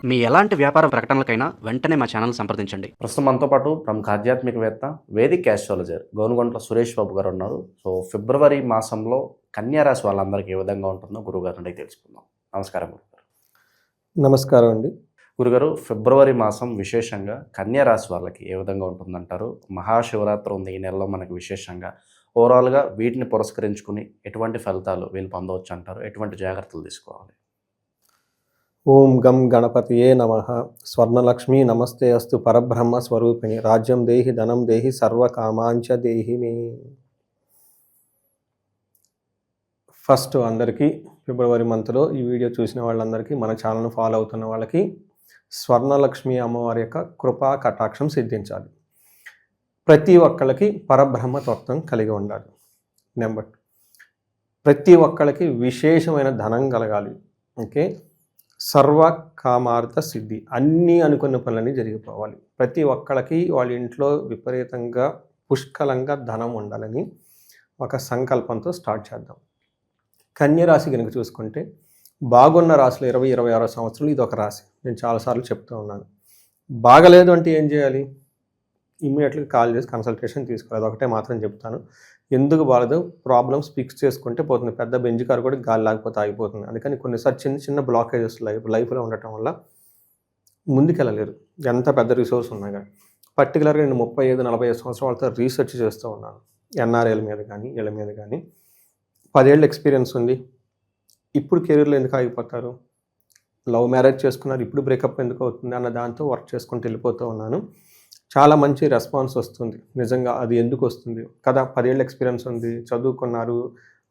మీ ఎలాంటి వ్యాపార ప్రకటనలకైనా వెంటనే మా ఛానల్ సంప్రదించండి. ప్రస్తుతం మనతో పాటు ప్రముఖ ఆధ్యాత్మికవేత్త, వేదిక్ ఆస్ట్రాలజర్ గోనుగొంట్ల సురేష్ బాబు గారు ఉన్నారు. సో ఫిబ్రవరి మాసంలో కన్యా రాశి వాళ్ళందరికీ ఏ విధంగా ఉంటుందో గురువుగారి నుండి తెలుసుకుందాం. నమస్కారం గురుగారు. నమస్కారం అండి. గురుగారు, ఫిబ్రవరి మాసం విశేషంగా కన్యా రాశి వాళ్ళకి ఏ విధంగా ఉంటుందంటారు? మహాశివరాత్రి ఉంది ఈ నెలలో మనకి విశేషంగా. ఓవరాల్గా వీటిని పురస్కరించుకుని ఎటువంటి ఫలితాలు వీళ్ళు పొందవచ్చు అంటారు? ఎటువంటి జాగ్రత్తలు తీసుకోవాలి? ఓం గం గణపతియే నమః. స్వర్ణలక్ష్మీ నమస్తే అస్తు పరబ్రహ్మ స్వరూపిణి. రాజ్యం దేహి ధనం దేహి సర్వకామాంచ దేహి మే. ఫస్ట్ అందరికీ ఫిబ్రవరి మంత్లో ఈ వీడియో చూసిన వాళ్ళందరికీ, మన ఛానల్ను ఫాలో అవుతున్న వాళ్ళకి స్వర్ణలక్ష్మి అమ్మవారి యొక్క కృపా కటాక్షం సిద్ధించాలి. ప్రతి ఒక్కళ్ళకి పరబ్రహ్మ తత్వం కలిగి ఉండాలి. నెంబర్, ప్రతి ఒక్కళ్ళకి విశేషమైన ధనం కలగాలి. ఓకే, సర్వ కామార్థ సిద్ధి, అన్నీ అనుకున్న పనులన్నీ జరిగిపోవాలి. ప్రతి ఒక్కళ్ళకి వాళ్ళ ఇంట్లో విపరీతంగా పుష్కలంగా ధనం ఉండాలని ఒక సంకల్పంతో స్టార్ట్ చేద్దాం. కన్య రాశి కనుక చూసుకుంటే, బాగున్న రాశులు 20-26 సంవత్సరాలు ఇది ఒక రాశి. నేను చాలాసార్లు చెప్తూ ఉన్నాను. బాగలేదు అంటే ఏం చేయాలి? ఇమ్మీడియట్గా కాల్ చేసి కన్సల్టేషన్ తీసుకోవాలి. అదొకటే మాత్రం చెప్తాను. ఎందుకు బాగలేదు, ప్రాబ్లమ్స్ ఫిక్స్ చేసుకుంటే పోతుంది. పెద్ద బెంజ్ కారు కూడా గాలి లేకపోతే ఆగిపోతుంది. అందుకని కొన్నిసార్లు చిన్న చిన్న బ్లాకేజెస్ లైఫ్లో ఉండటం వల్ల ముందుకెళ్ళలేరు, ఎంత పెద్ద రిసోర్స్ ఉన్నా కానీ. పర్టికులర్గా నేను 35-40 సంవత్సరాలతో రీసెర్చ్ చేస్తూ ఉన్నాను. ఎన్ఆర్ఐల మీద కానీ వీళ్ళ మీద కానీ 10 ఏళ్ళ ఎక్స్పీరియన్స్ ఉంది. ఇప్పుడు కెరీర్లో ఎందుకు ఆగిపోతారు? లవ్ మ్యారేజ్ చేసుకున్నారు, ఇప్పుడు బ్రేకప్ ఎందుకు అవుతుంది అన్న దాంతో వర్క్ చేసుకుంటూ వెళ్ళిపోతూ ఉన్నాను. చాలా మంచి రెస్పాన్స్ వస్తుంది. నిజంగా అది ఎందుకు వస్తుంది కదా? 10 ఏళ్ళ ఎక్స్పీరియన్స్ ఉంది, చదువుకున్నారు,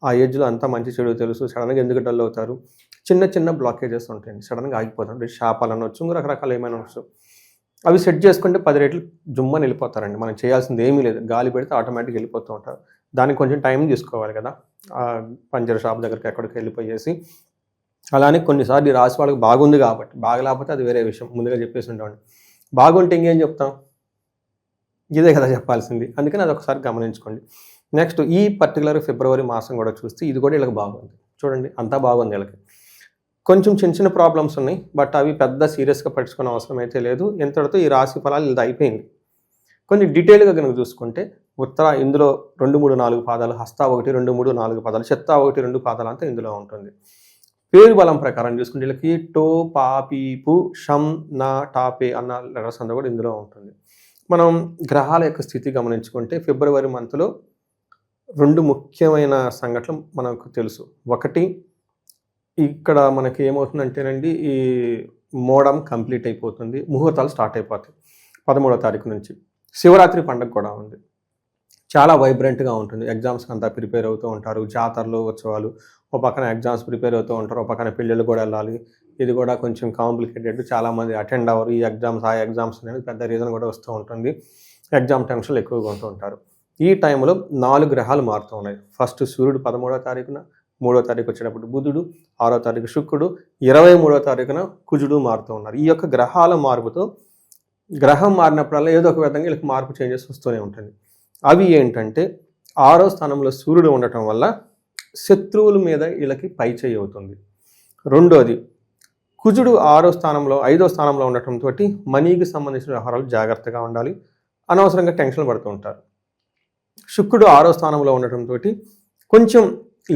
ఆ ఏజ్లో అంతా మంచి చెడు తెలుసు. సడన్గా ఎందుకు డల్ అవుతారు? చిన్న చిన్న బ్లాకేజెస్ ఉంటాయండి, సడన్గా ఆగిపోతారు. శాపాలు అనవచ్చు, ఇంకా రకరకాల ఏమైనా వచ్చు. అవి సెట్ చేసుకుంటే 10 రేట్లు జుమ్మని వెళ్ళిపోతారండి. మనం చేయాల్సింది ఏమీ లేదు, గాలి పెడితే ఆటోమేటిక్గా వెళ్ళిపోతూ ఉంటారు. దానికి కొంచెం టైం తీసుకోవాలి కదా. పంచర్ షాప్ దగ్గరికి ఎక్కడికి వెళ్ళిపోయేసి. అలానే కొన్నిసార్లు ఈ రాశి వాళ్ళకి బాగుంది కాబట్టి, బాగలేకపోతే అది వేరే విషయం, ముందుగా చెప్పేసి ఉంటామండి. బాగుంటే ఇంకేం చెప్తాం? ఇదే కదా చెప్పాల్సింది. అందుకని అది ఒకసారి గమనించుకోండి. నెక్స్ట్, ఈ పర్టికులర్ ఫిబ్రవరి మాసం కూడా చూస్తే ఇది కూడా వీళ్ళకి బాగుంది. చూడండి, అంతా బాగుంది. వీళ్ళకి కొంచెం చిన్న చిన్న ప్రాబ్లమ్స్ ఉన్నాయి, బట్ అవి పెద్ద సీరియస్గా పట్టించుకునే అవసరం అయితే లేదు. ఎంతటితో ఈ రాశి ఫలాలు ఇది అయిపోయింది. కొంచెం డీటెయిల్గా కనుక చూసుకుంటే, ఉత్తర ఇందులో 2-3-4 పాదాలు, హస్త 1-2-3-4 పాదాలు, చెత్త 1-2 పాదాలు అంతా ఇందులో ఉంటుంది. పేరు బలం ప్రకారం చూసుకుంటే వీళ్ళకి టో, పా, పీ, పు, షం, నా, టాపే అన్న లెటర్స్ అంతా కూడా ఇందులో ఉంటుంది. మనం గ్రహాల యొక్క స్థితి గమనించుకుంటే, ఫిబ్రవరి మంత్లో 2 ముఖ్యమైన సంఘటనలు మనకు తెలుసు. ఒకటి, ఇక్కడ మనకి ఏమవుతుందంటేనండి, ఈ మోడం కంప్లీట్ అయిపోతుంది, ముహూర్తాలు స్టార్ట్ అయిపోతాయి 13వ తారీఖు నుంచి. శివరాత్రి పండుగ కూడా ఉంది, చాలా వైబ్రెంట్గా ఉంటుంది. ఎగ్జామ్స్కి అంతా ప్రిపేర్ అవుతూ ఉంటారు, జాతరలు, ఉత్సవాలు. ఒక పక్కన ఎగ్జామ్స్ ప్రిపేర్ అవుతూ ఉంటారు, ఒక పక్కన పెళ్ళిళ్ళు కూడా వెళ్ళాలి. ఇది కూడా కొంచెం కాంప్లికేటెడ్, చాలామంది అటెండ్ అవ్వరు. ఈ ఎగ్జామ్స్ ఆ ఎగ్జామ్స్ అనేది పెద్ద రీజన్ కూడా వస్తూ ఉంటుంది. ఎగ్జామ్ టెన్షన్లు ఎక్కువగా ఉంటూ ఉంటారు. ఈ టైంలో 4 గ్రహాలు మారుతూ ఉన్నాయి. ఫస్ట్ సూర్యుడు 13వ తారీఖున, 3వ తారీఖు వచ్చేటప్పుడు బుధుడు, 6వ తారీఖు శుక్రుడు, 23వ తారీఖున కుజుడు మారుతూ ఉన్నారు. ఈ యొక్క గ్రహాల మార్పుతో, గ్రహం మారినప్పుడల్లా ఏదో ఒక విధంగా వీళ్ళకి మార్పు చేంజెస్ వస్తూనే ఉంటుంది. అవి ఏంటంటే, 6వ స్థానంలో సూర్యుడు ఉండటం వల్ల శత్రువుల మీద వీళ్ళకి పై చేయి అవుతుంది. రెండోది, కుజుడు 5వ స్థానంలో ఉండటంతో మనీకి సంబంధించిన వ్యవహారాలు జాగ్రత్తగా ఉండాలి, అనవసరంగా టెన్షన్ పడుతూ ఉంటారు. శుక్రుడు 6వ స్థానంలో ఉండటంతో కొంచెం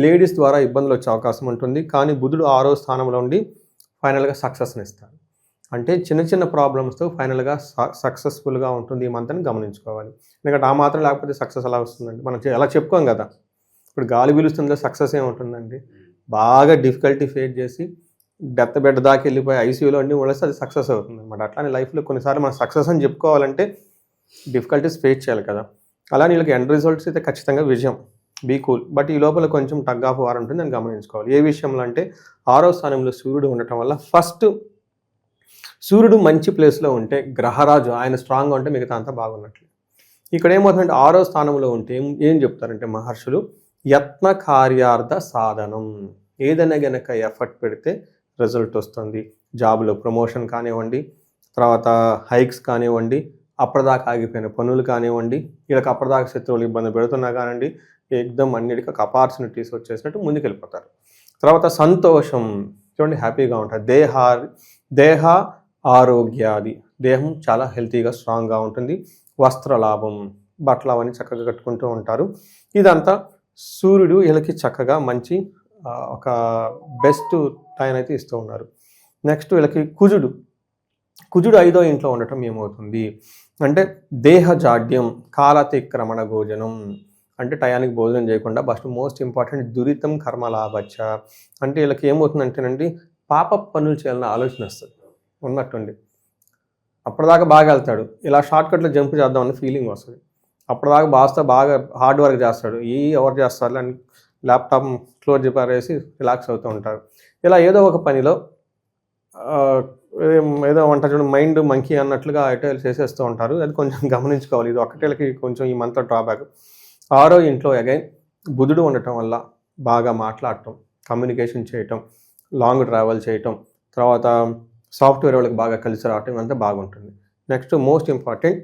లేడీస్ ద్వారా ఇబ్బందులు వచ్చే అవకాశం ఉంటుంది. కానీ బుధుడు 6వ స్థానంలో ఉండి ఫైనల్గా సక్సెస్ని ఇస్తారు. అంటే చిన్న చిన్న ప్రాబ్లమ్స్తో ఫైనల్గా సక్సెస్ఫుల్గా ఉంటుంది ఈ మంత్ అని గమనించుకోవాలి. ఎందుకంటే ఆ మాత్రం లేకపోతే సక్సెస్ ఎలా వస్తుందండి? మనం ఎలా చెప్పుకోం కదా. ఇప్పుడు గాలి పీలుస్తుందో సక్సెస్ ఏముంటుందండి? బాగా డిఫికల్టీ ఫేస్ చేసి డెత్ బెడ్ దాకా వెళ్ళిపోయి ఐసీయూలో అన్నీ వదిలేస్తే అది సక్సెస్ అవుతుంది అనమాట. అట్లానే లైఫ్లో కొన్నిసార్లు మనం సక్సెస్ అని చెప్పుకోవాలంటే డిఫికల్టీస్ ఫేస్ చేయాలి కదా. అలానే వీళ్ళకి ఎండ్ రిజల్ట్స్ అయితే ఖచ్చితంగా విజయం, బీ కూల్. బట్ ఈ లోపల కొంచెం టగ్ ఆఫ్ వార్ ఉంటుంది, అని గమనించుకోవాలి. ఏ విషయంలో అంటే, 6వ స్థానంలో సూర్యుడు ఉండటం వల్ల, ఫస్ట్ సూర్యుడు మంచి ప్లేస్లో ఉంటే, గ్రహరాజు ఆయన స్ట్రాంగ్గా ఉంటే మిగతా అంతా బాగున్నట్లు. ఇక్కడ ఏమవుతుందంటే, 6వ స్థానంలో ఉంటే ఏం చెప్తారంటే మహర్షులు, యత్న కార్యార్థ సాధనం. ఏదైనా గనక ఎఫర్ట్ పెడితే రిజల్ట్ వస్తుంది. జాబ్లో ప్రమోషన్ కానివ్వండి, తర్వాత హైక్స్ కానివ్వండి, అప్పటిదాకా ఆగిపోయిన పనులు కానివ్వండి, వీళ్ళకి అప్పటిదాకా శత్రువులు ఇబ్బంది పెడుతున్నా కానివ్వండి, ఎగ్దమ్ అన్నిటికీ ఒక ఆపర్చునిటీస్ వచ్చేసినట్టు ముందుకెళ్ళిపోతారు. తర్వాత సంతోషం, చూడండి హ్యాపీగా ఉంటారు. దేహ ఆరోగ్యాది, దేహం చాలా హెల్తీగా స్ట్రాంగ్గా ఉంటుంది. వస్త్రలాభం, బట్టలు అవన్నీ చక్కగా కట్టుకుంటూ ఉంటారు. ఇదంతా సూర్యుడు వీళ్ళకి చక్కగా మంచి ఒక బెస్ట్ టైం అయితే ఇస్తూ ఉన్నారు. నెక్స్ట్ వీళ్ళకి కుజుడు 5వ ఇంట్లో ఉండటం ఏమవుతుంది అంటే దేహజాడ్యం, కాలతిక్రమణ భోజనం, అంటే టయానికి భోజనం చేయకుండా ఫస్ట్ మోస్ట్ ఇంపార్టెంట్ దురితం కర్మలాభచ్చ, అంటే వీళ్ళకి ఏమవుతుందంటేనండి పాప పనులు చేయాలన్న ఆలోచన వస్తుంది ఉన్నట్టుండి. అప్పటిదాకా బాగా వెళ్తాడు, ఇలా షార్ట్కట్లో జంప్ చేద్దామని ఫీలింగ్ వస్తుంది. అప్పటిదాకా బాగా హార్డ్ వర్క్ చేస్తాడు, ఎవరు చేస్తారు అని ల్యాప్టాప్ క్లోజ్ పారేసి రిలాక్స్ అవుతూ ఉంటారు. ఇలా ఏదో ఒక పనిలో ఏదో వంట చూడండి మైండ్ మంకీ అన్నట్లుగా అయితే చేసేస్తూ ఉంటారు. అది కొంచెం గమనించుకోవాలి. ఇది ఒక్కటేళ్ళకి కొంచెం ఈ మంత్ డ్రాబ్యాక్. 6వ ఇంట్లో అగైన్ బుధుడు ఉండటం వల్ల బాగా మాట్లాడటం, కమ్యూనికేషన్ చేయటం, లాంగ్ ట్రావెల్ చేయటం, తర్వాత సాఫ్ట్వేర్ వాళ్ళకి బాగా కలిసి రావటం అంతా బాగుంటుంది. నెక్స్ట్ మోస్ట్ ఇంపార్టెంట్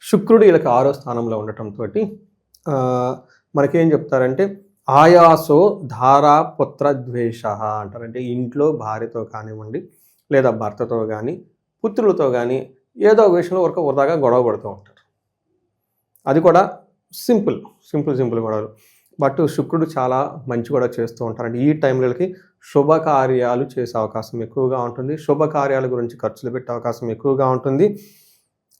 శుక్రుడు వీళ్ళకి 6వ స్థానంలో ఉండటంతో మనకేం చెప్తారంటే ఆయాసో ధారా పుత్ర ద్వేష అంటారంటే ఇంట్లో భార్యతో కానివ్వండి లేదా భర్తతో కానీ పుత్రులతో కానీ ఏదో ఒక విషయంలో వరదాగా గొడవ పడుతూ ఉంటారు. అది కూడా సింపుల్ గొడవలు. బట్ శుక్రుడు చాలా మంచి కూడా చేస్తూ ఉంటారంటే ఈ టైంలకి శుభకార్యాలు చేసే అవకాశం ఎక్కువగా ఉంటుంది. శుభకార్యాల గురించి ఖర్చులు పెట్టే అవకాశం ఎక్కువగా ఉంటుంది.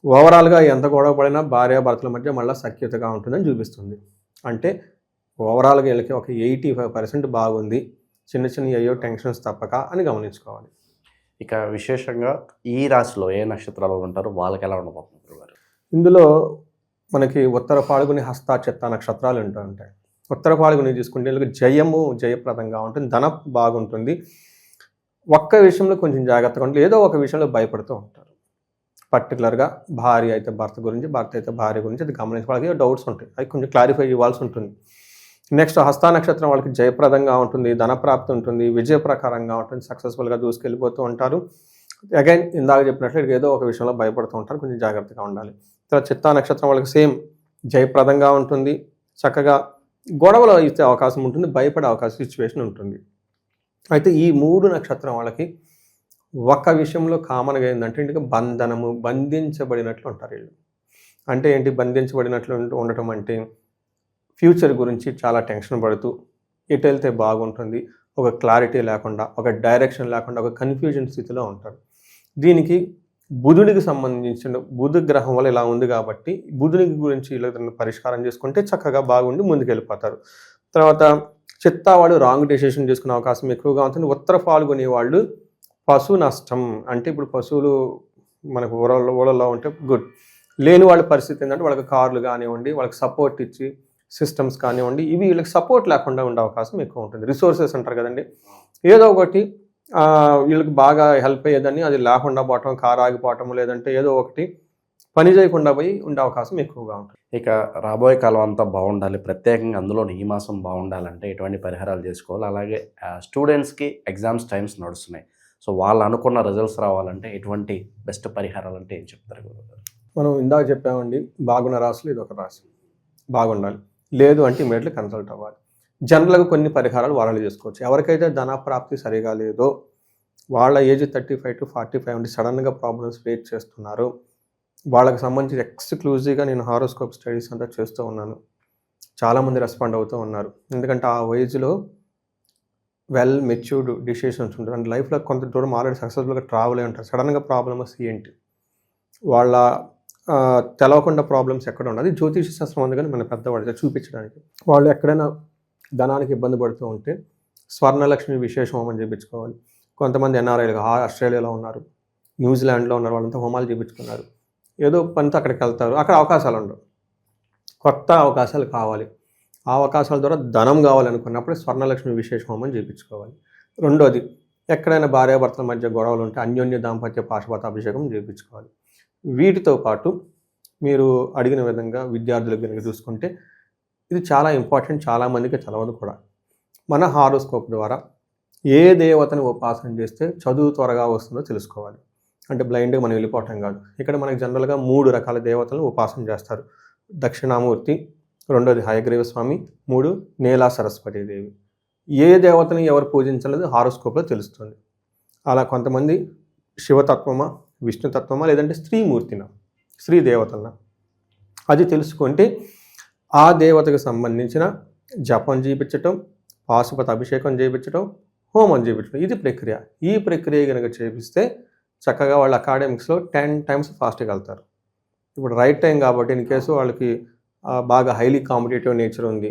ఓవరాల్గా ఎంత గొడవ పడినా భార్యాభర్తల మధ్య మళ్ళీ సఖ్యతగా ఉంటుందని చూపిస్తుంది. అంటే ఓవరాల్గా వీళ్ళకి ఒక 85% బాగుంది, చిన్న అయ్యో టెన్షన్స్ తప్పక అని గమనించుకోవాలి. ఇక విశేషంగా ఈ రాశిలో ఏ నక్షత్రాలు ఉంటారో వాళ్ళకి ఎలా ఉండబోతున్నారు? ఇందులో మనకి ఉత్తర పాల్గొని హస్త చిత్త నక్షత్రాలు ఉంటూ ఉంటాయి. ఉత్తర పాల్గొని తీసుకుంటే వీళ్ళకి జయప్రదంగా ఉంటుంది, ధన బాగుంటుంది. ఒక్క విషయంలో కొంచెం జాగ్రత్తగా ఉంటుంది, ఏదో ఒక విషయంలో భయపడుతూ ఉంటారు. పర్టికులర్గా భార్య అయితే భర్త గురించి, భర్త అయితే భార్య గురించి అది గమనించి వాళ్ళకి డౌట్స్ ఉంటాయి, అవి కొంచెం క్లారిఫై ఇవ్వాల్సి ఉంటుంది. నెక్స్ట్ హస్త నక్షత్రం వాళ్ళకి జయప్రదంగా ఉంటుంది, ధనప్రాప్తి ఉంటుంది, విజయ ప్రకారంగా ఉంటుంది, సక్సెస్ఫుల్గా దూసుకెళ్ళిపోతూ ఉంటారు. అగైన్ ఇందాక చెప్పినట్లు ఏదో ఒక విషయంలో భయపడుతూ ఉంటారు, కొంచెం జాగ్రత్తగా ఉండాలి. తర్వాత చిత్తా నక్షత్రం వాళ్ళకి సేమ్ జయప్రదంగా ఉంటుంది, చక్కగా గొడవలు ఇచ్చే అవకాశం ఉంటుంది, భయపడే అవకాశం సిచ్యువేషన్ ఉంటుంది. అయితే ఈ 3 నక్షత్రం వాళ్ళకి ఒక విషయంలో కామన్గా ఏంటంటే ఇంటికి బంధించబడినట్లు ఉంటారు వీళ్ళు. అంటే ఏంటి బంధించబడినట్లు ఉండటం అంటే ఫ్యూచర్ గురించి చాలా టెన్షన్ పడుతూ ఎటు వెళ్తే బాగుంటుంది, ఒక క్లారిటీ లేకుండా, ఒక డైరెక్షన్ లేకుండా, ఒక కన్ఫ్యూజన్ స్థితిలో ఉంటారు. దీనికి బుధుడికి సంబంధించిన బుధ గ్రహం వల్ల ఇలా ఉంది కాబట్టి బుధునికి గురించి ఇలా పరిష్కారం చేసుకుంటే చక్కగా బాగుండి ముందుకెళ్ళిపోతారు. తర్వాత చిత్తావాడు రాంగ్ డెసిషన్ చేసుకునే అవకాశం ఎక్కువగా ఉంటుంది. ఉత్తర పాల్గొనే వాళ్ళు పశు నష్టం, అంటే ఇప్పుడు పశువులు మనకు ఊళ్ళలో ఉంటే గుడ్, లేని వాళ్ళ పరిస్థితి ఏంటంటే వాళ్ళకి కార్లు కానివ్వండి, వాళ్ళకి సపోర్ట్ ఇచ్చి సిస్టమ్స్ కానివ్వండి, ఇవి వీళ్ళకి సపోర్ట్ లేకుండా ఉండే అవకాశం ఎక్కువ ఉంటుంది. రిసోర్సెస్ అంటారు కదండి, ఏదో ఒకటి వీళ్ళకి బాగా హెల్ప్ అయ్యేదని అది లేకుండా పోవటం, కారు ఆగిపోవటం, లేదంటే ఏదో ఒకటి పని చేయకుండా పోయి ఉండే అవకాశం ఎక్కువగా ఉంటుంది. ఇక రాబోయే కాలం అంతా బాగుండాలి, ప్రత్యేకంగా అందులో ఈ మాసం బాగుండాలంటే ఎటువంటి పరిహారాలు చేసుకోవాలి? అలాగే స్టూడెంట్స్కి ఎగ్జామ్స్ టైమ్స్ నడుస్తున్నాయి, సో వాళ్ళు అనుకున్న రిజల్ట్స్ రావాలంటే ఎటువంటి బెస్ట్ పరిహారాలు అంటే ఏం చెప్తారు? మనం ఇందాక చెప్పామండి, బాగున్న రాశులు ఇది ఒక రాశి, బాగుండాలి, లేదు అంటే ఇమీడియట్లీ కన్సల్ట్ అవ్వాలి. జనరల్గా కొన్ని పరిహారాలు వాళ్ళు చేసుకోవచ్చు. ఎవరికైతే ధన ప్రాప్తి సరిగా లేదో, వాళ్ళ ఏజ్ 35 to 45 ఉండి సడన్గా ప్రాబ్లమ్స్ ఫేస్ చేస్తున్నారు, వాళ్ళకి సంబంధించి ఎక్స్క్లూజివ్గా నేను హారోస్కోప్ స్టడీస్ అంతా చేస్తూ ఉన్నాను. చాలామంది రెస్పాండ్ అవుతూ ఉన్నారు, ఎందుకంటే ఆ ఏజ్లో వెల్ మెచ్యూర్డ్ డిసిషన్స్ ఉంటారు, అంటే లైఫ్లో కొంత దూరం ఆల్రెడీ సక్సెస్ఫుల్గా ట్రావెల్ అయి ఉంటారు. సడన్గా ప్రాబ్లమ్స్ ఏంటి, వాళ్ళ తెలవకుండా ప్రాబ్లమ్స్ ఎక్కడ ఉండదు. జ్యోతిష శాస్త్రం ఉంది కానీ మన పెద్దవాళ్ళు చూపించడానికి. వాళ్ళు ఎక్కడైనా ధనానికి ఇబ్బంది పడుతూ ఉంటే స్వర్ణలక్ష్మి విశేష హోమం చేయించుకోవాలి. కొంతమంది ఎన్ఆర్ఐలు ఆస్ట్రేలియాలో ఉన్నారు, న్యూజిలాండ్లో ఉన్నారు, వాళ్ళంతా హోమాలు చేయించుకున్నారు. ఏదో పనితో అక్కడికి వెళ్తారు, అక్కడ అవకాశాలు ఉండవు, కొత్త అవకాశాలు కావాలి. ఆ అవకాశాల ద్వారా ధనం కావాలనుకున్నప్పుడు స్వర్ణలక్ష్మి విశేష హోమం చేయించుకోవాలి. రెండోది, ఎక్కడైనా భార్యాభర్తల మధ్య గొడవలు ఉంటే అన్యోన్య దాంపత్య పాశుపత అభిషేకం చేయించుకోవాలి. వీటితో పాటు మీరు అడిగిన విధంగా విద్యార్థులకు కనుక చూసుకుంటే ఇది చాలా ఇంపార్టెంట్, చాలామందికి తెలవదు కూడా. మన హారోస్కోప్ ద్వారా ఏ దేవతని ఉపాసన చేస్తే చదువు త్వరగా వస్తుందో తెలుసుకోవాలి. అంటే బ్లైండ్గా మనం వెళ్ళిపోవటం కాదు. ఇక్కడ మనకి జనరల్గా 3 రకాల దేవతలను ఉపాసన చేస్తారు. దక్షిణామూర్తి, రెండోది హయగ్రీవ స్వామి, 3 నీలా సరస్వతీదేవి. ఏ దేవతని ఎవరు పూజించలేదు హారోస్కోప్లో తెలుస్తుంది. అలా కొంతమంది శివతత్వమా, విష్ణుతత్వమా, లేదంటే స్త్రీమూర్తినా, స్త్రీ దేవతలనా, అది తెలుసుకుంటే ఆ దేవతకు సంబంధించిన జపం చేయించటం, పాశుపత అభిషేకం చేయించటం, హోమం చేయించడం, ఇది ప్రక్రియ. ఈ ప్రక్రియ కనుక చేపిస్తే చక్కగా వాళ్ళు అకాడమిక్స్లో 10 times ఫాస్ట్గా వెళ్తారు. ఇప్పుడు రైట్ టైం కాబట్టి ఇన్ కేసు వాళ్ళకి బాగా హైలీ కాంపిటేటివ్ నేచర్ ఉంది,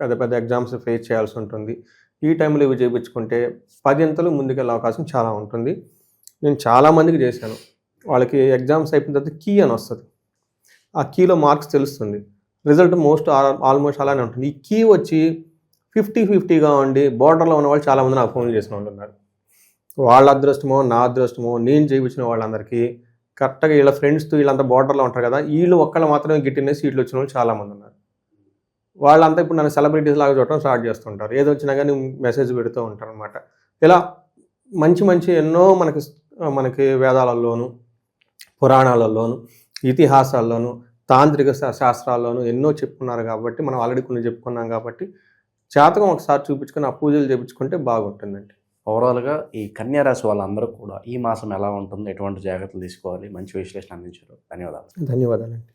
పెద్ద పెద్ద ఎగ్జామ్స్ ఫేస్ చేయాల్సి ఉంటుంది, ఈ టైంలో ఇవి చేయించుకుంటే 10 అంతలు ముందుకెళ్ళే అవకాశం చాలా ఉంటుంది. నేను చాలామందికి చేశాను. వాళ్ళకి ఎగ్జామ్స్ అయిపోయిన తర్వాత కీ అని వస్తుంది, ఆ కీలో మార్క్స్ తెలుస్తుంది, రిజల్ట్ ఆల్మోస్ట్ అలానే ఉంటుంది. ఈ కీ వచ్చి 50-50గా ఉండి బోర్డర్లో ఉన్న వాళ్ళు చాలామంది నాకు ఫోన్ చేసిన వాళ్ళు ఉన్నారు. వాళ్ళ అదృష్టమో నా అదృష్టమో నేను చేయించిన వాళ్ళందరికీ కరెక్ట్గా వీళ్ళ ఫ్రెండ్స్తో వీళ్ళంతా బోర్డర్లో ఉంటారు కదా, వీళ్ళు ఒక్కళ్ళు మాత్రమే గిట్టిన సీట్లు వచ్చిన వాళ్ళు చాలామంది ఉన్నారు. వాళ్ళంతా ఇప్పుడు నన్ను సెలబ్రిటీస్ లాగా చూడటం స్టార్ట్ చేస్తుంటారు, ఏదో వచ్చినా కానీ మెసేజ్ పెడుతూ ఉంటారు అనమాట. ఇలా మంచి మంచి ఎన్నో మనకి వేదాలలోను, పురాణాలలోను, ఇతిహాసాల్లోనూ, తాంత్రిక శాస్త్రాల్లోనూ ఎన్నో చెప్పుకున్నారు కాబట్టి, మనం ఆల్రెడీ కొన్ని చెప్పుకున్నాం కాబట్టి జాతకం ఒకసారి చూపించుకొని ఆ పూజలు చేయించుకుంటే బాగుంటుందండి. ఓవరాల్గా ఈ కన్యా రాశి వాళ్ళందరూ కూడా ఈ మాసం ఎలా ఉంటుంది, ఎటువంటి జాగ్రత్తలు తీసుకోవాలి, మంచి విశ్లేషణ అందించారు. ధన్యవాదాలు. ధన్యవాదాలండి.